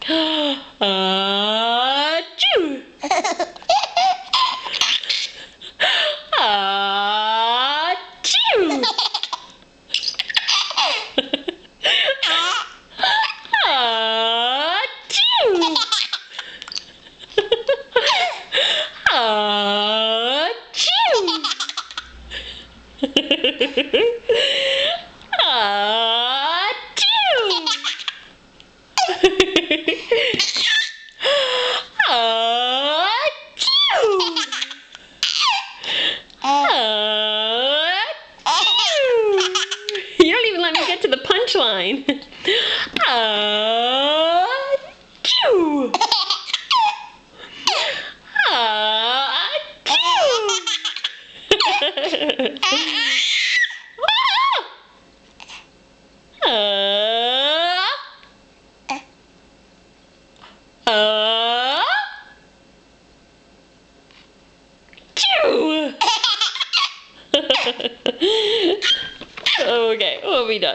Achoo! Achoo! Achoo! You don't even let me get to the punchline. Achoo! Okay, we'll be done.